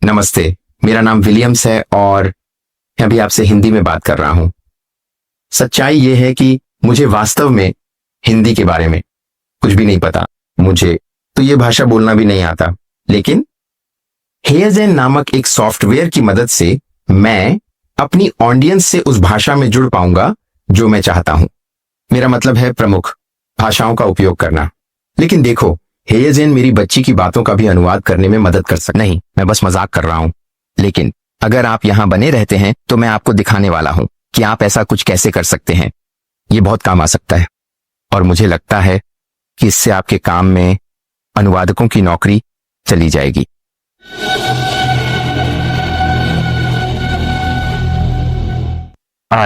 नमस्ते, मेरा नाम विलियम्स है और मैं अभी आपसे हिंदी में बात कर रहा हूं। सच्चाई ये है कि मुझे वास्तव में हिंदी के बारे में कुछ भी नहीं पता। मुझे तो ये भाषा बोलना भी नहीं आता, लेकिन हेयजेन नामक एक सॉफ्टवेयर की मदद से मैं अपनी ऑडियंस से उस भाषा में जुड़ पाऊंगा जो मैं चाहता हूं। मेरा मतलब है प्रमुख भाषाओं का उपयोग करना। लेकिन देखो, हेयजेन मेरी बच्ची की बातों का भी अनुवाद करने में मदद कर सकता नहीं, मैं बस मजाक कर रहा हूं। लेकिन अगर आप यहां बने रहते हैं तो मैं आपको दिखाने वाला हूं कि आप ऐसा कुछ कैसे कर सकते हैं। ये बहुत काम आ सकता है और मुझे लगता है कि इससे आपके काम में अनुवादकों की नौकरी चली जाएगी।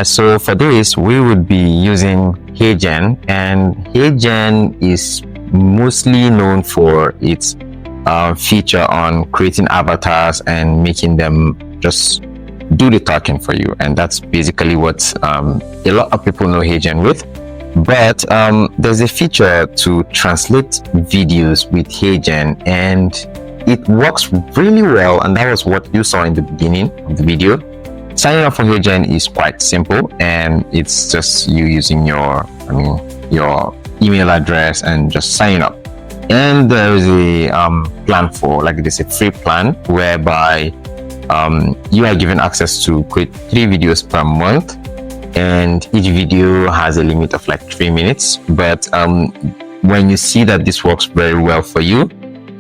So for this, we would be using Heygen, and Heygen is mostly known for its feature on creating avatars and making them just do the talking for you. And that's basically what a lot of people know Heygen with. But there's a feature to translate videos with Heygen, and it works really well. And that was what you saw in the beginning of the video. Signing up for Heygen is quite simple, and it's just you using your email address and just signing up. And there is a plan for, like, there's a free plan whereby you are given access to create 3 videos per month, and each video has a limit of like 3 minutes. But when you see that this works very well for you,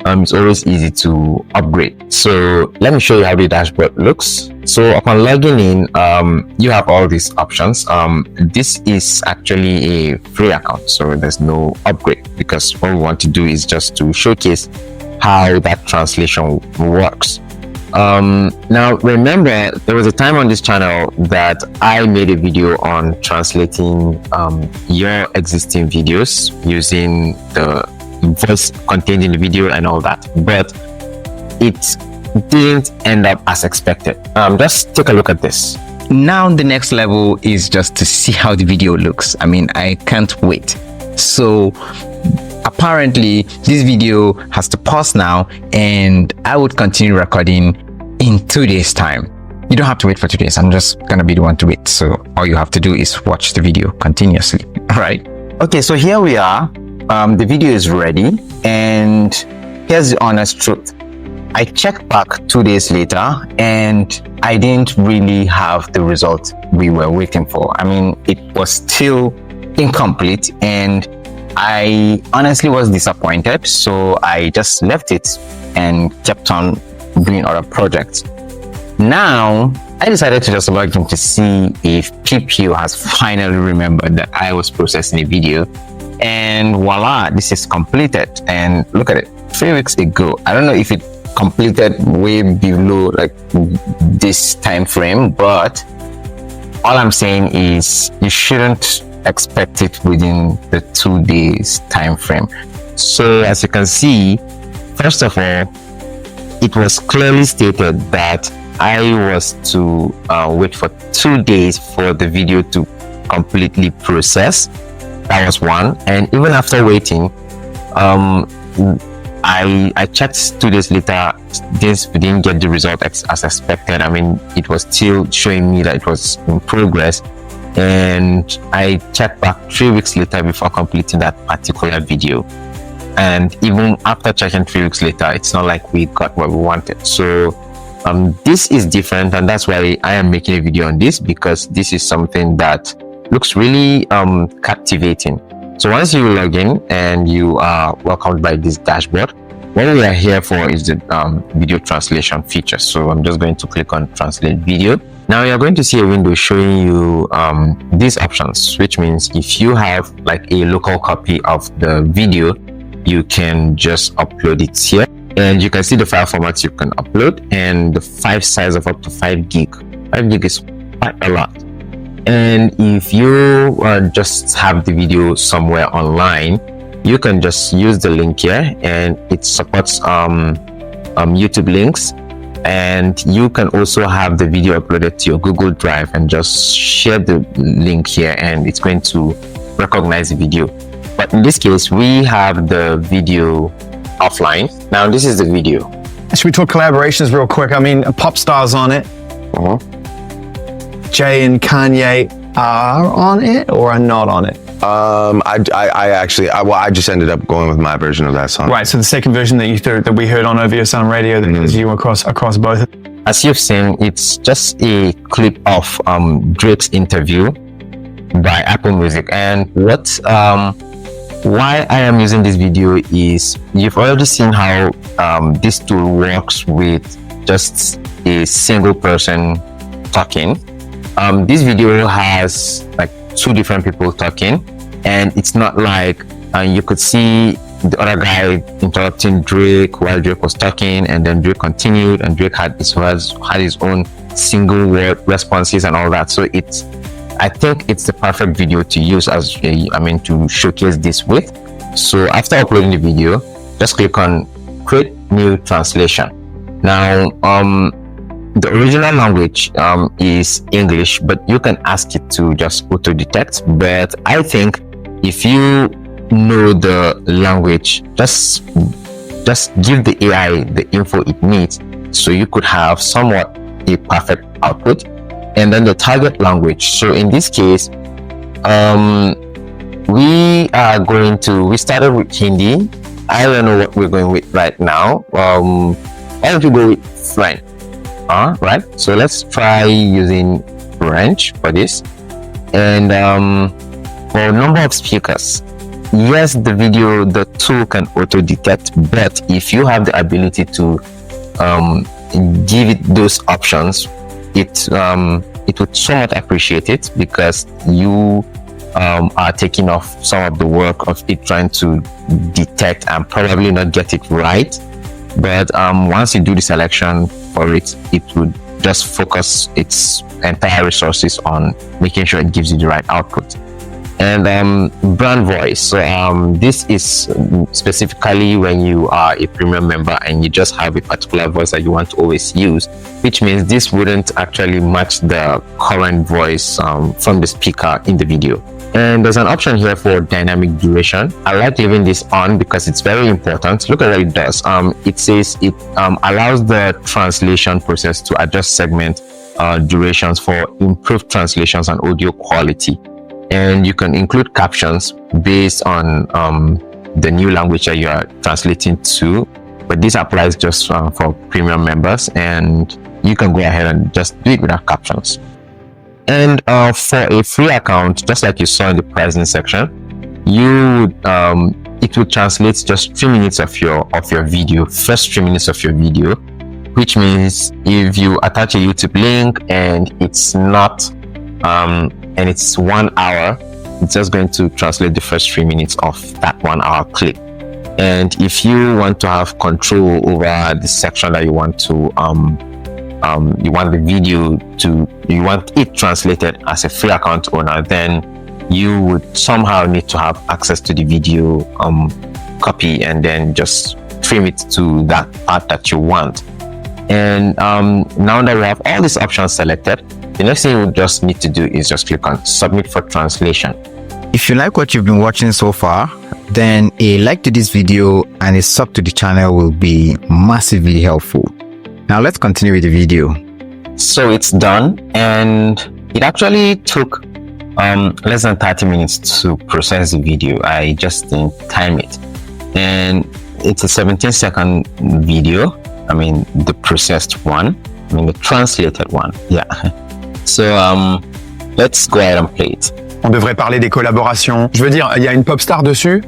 it's always easy to upgrade. So let me show you how the dashboard looks. So upon logging in, you have all these options. This is actually a free account, so there's no upgrade, because what we want to do is just to showcase how that translation works. Now remember, there was a time on this channel that I made a video on translating your existing videos using the voice contained in the video and all that, but it didn't end up as expected. Just take a look at this. Now the next level is just to see how the video looks. I mean, I can't wait. So apparently this video has to pause now, and I would continue recording in 2 days time. You don't have to wait for 2 days. I'm just gonna be the one to wait. So all you have to do is watch the video continuously. All right. Okay, so here we are. The video is ready, and here's the honest truth. I checked back 2 days later, and I didn't really have the result we were waiting for. I mean, it was still incomplete, and I honestly was disappointed. So I just left it and kept on doing other projects. Now I decided to just log in to see if PPU has finally remembered that I was processing a video. And voila, this is completed. And look at it, 3 weeks ago. I don't know if it completed way below like this time frame, but all I'm saying is you shouldn't expect it within the 2 days time frame. So as you can see, first of all, it was clearly stated that I was to wait for 2 days for the video to completely process. That was one. And even after waiting, I checked 2 days later. This didn't get the result as expected. I mean, it was still showing me that it was in progress. And I checked back 3 weeks later before completing that particular video. And even after checking 3 weeks later, it's not like we got what we wanted. So this is different, and that's why I am making a video on this, because this is something that looks really captivating. So once you log in and you are welcomed by this dashboard, what we are here for is the video translation feature. So I'm just going to click on translate video. Now you're going to see a window showing you these options, which means if you have like a local copy of the video, you can just upload it here, and you can see the file formats you can upload, and the file size of up to 5 gig. 5 gig is quite a lot. And if you just have the video somewhere online, you can just use the link here, and it supports YouTube links, and you can also have the video uploaded to your Google Drive and just share the link here, and it's going to recognize the video. But in this case, we have the video offline. Now this is the video. Should we talk collaborations real quick? I mean, pop stars on it. Uh-huh. Jay and Kanye are on it or are not on it? I just ended up going with my version of that song. Right. So the second version that we heard on OVO Sound Radio that is you across both. As you've seen, it's just a clip of Drake's interview by Apple Music. And why I am using this video is you've already seen how this tool works with just a single person talking. This video has like 2 different people talking, and it's not like you could see the other guy interrupting Drake while Drake was talking, and then Drake continued, and Drake had his own single word responses and all that. So I think it's the perfect video to use to showcase this with. So after uploading the video, just click on create new translation. Now the original language is English, but you can ask it to just auto detect. But I think if you know the language, just give the AI the info it needs, so you could have somewhat a perfect output. And then the target language. So in this case, we started with Hindi. I don't know what we're going with right now. Why don't we go with French? Right. So let's try using French for this. And for number of speakers, yes, the tool can auto detect, but if you have the ability to give it those options, it would somewhat appreciate it, because you are taking off some of the work of it trying to detect and probably not get it right. But once you do the selection for it, it would just focus its entire resources on making sure it gives you the right output. And brand voice. So this is specifically when you are a premium member and you just have a particular voice that you want to always use, which means this wouldn't actually match the current voice from the speaker in the video. And there's an option here for dynamic duration. I like leaving this on because it's very important. Look at what it does. It says it allows the translation process to adjust segment durations for improved translations and audio quality. And you can include captions based on the new language that you are translating to, but this applies just for premium members, and you can go ahead and just do it without captions. And for a free account, just like you saw in the pricing section, it would translate just 3 minutes of your video, first 3 minutes of your video, which means if you attach a YouTube link and it's not and it's 1 hour, it's just going to translate the first 3 minutes of that 1 hour clip. And if you want to have control over the section that you want to you want it translated as a free account owner, then you would somehow need to have access to the video copy and then just trim it to that part that you want. And now that we have all these options selected, the next thing you just need to do is just click on submit for translation. If you like what you've been watching so far, then a like to this video and a sub to the channel will be massively helpful. Now let's continue with the video. So it's done, and it actually took less than 30 minutes to process the video. I just didn't time it, and it's a 17-second video. I mean the processed one, the translated one. Yeah. So let's go ahead and play it. On devrait parler des collaborations. Je veux dire, il y a une pop star dessus.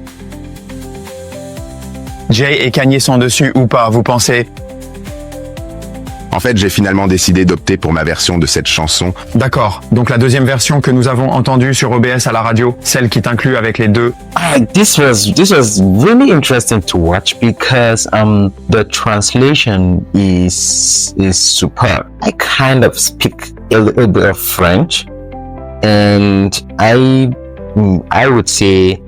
Jay et Kanye sont dessus ou pas, vous pensez? En fait, j'ai finalement décidé d'opter pour ma version de cette chanson. D'accord. Donc la deuxième version que nous avons entendue sur OBS à la radio, celle qui est inclue avec les deux. This was really interesting to watch because the translation is superb. I kind of speak a little bit of French, and I would say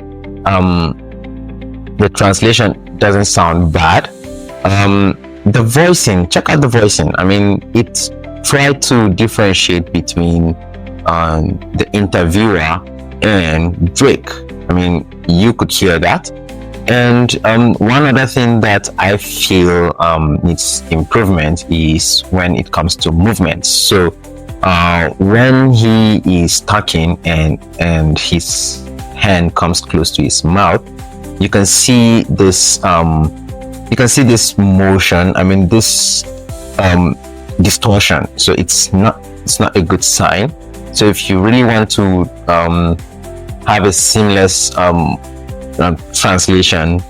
the translation doesn't sound bad. The voicing, check out the voicing. I mean, it tried to differentiate between the interviewer and Drake. I mean, you could hear that. And one other thing that I feel needs improvement is when it comes to movement. So when he is talking and his hand comes close to his mouth, you can see this motion. I mean, this distortion. So it's not a good sign. So if you really want to have a seamless translation,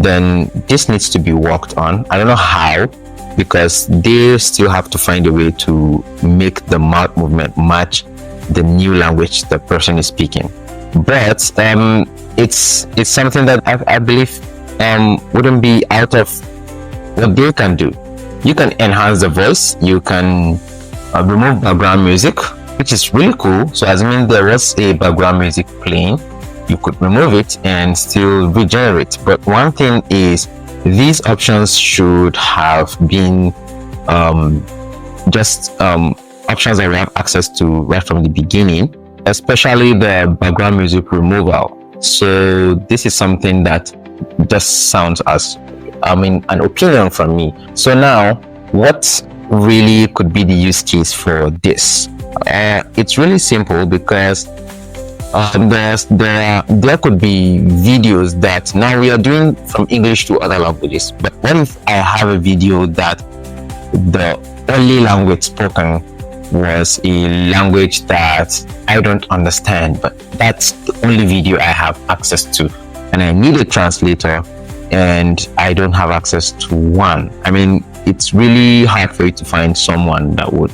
then this needs to be worked on. I don't know how, because they still have to find a way to make the mouth movement match the new language the person is speaking. But it's something that I believe wouldn't be out of what they can do. You can enhance the voice, you can remove background music, which is really cool. So as I mean, there was a background music playing, you could remove it and still regenerate. But one thing is, these options should have been options that we have access to right from the beginning, especially the background music removal. So this is something that just sounds as, I mean, an opinion from me. So now, what really could be the use case for this? It's really simple, because there could be videos that now we are doing from English to other languages. But what if I have a video that the only language spoken was a language that I don't understand, but that's the only video I have access to, and I need a translator and I don't have access to one? I mean, it's really hard for you to find someone that would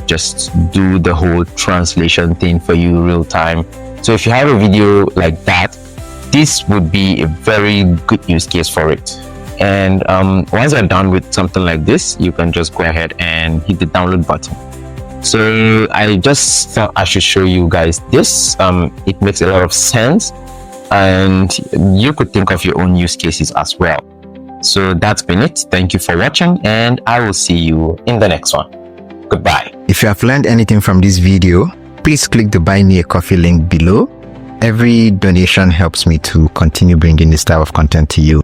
just do the whole translation thing for you real time. So if you have a video like that, this would be a very good use case for it. And once you're done with something like this, you can just go ahead and hit the download button. So I just thought I should show you guys this. It makes a lot of sense, and you could think of your own use cases as well. So that's been it. Thank you for watching, and I will see you in the next one. Goodbye. If you have learned anything from this video, please click the Buy Me a Coffee link below. Every donation helps me to continue bringing this type of content to you.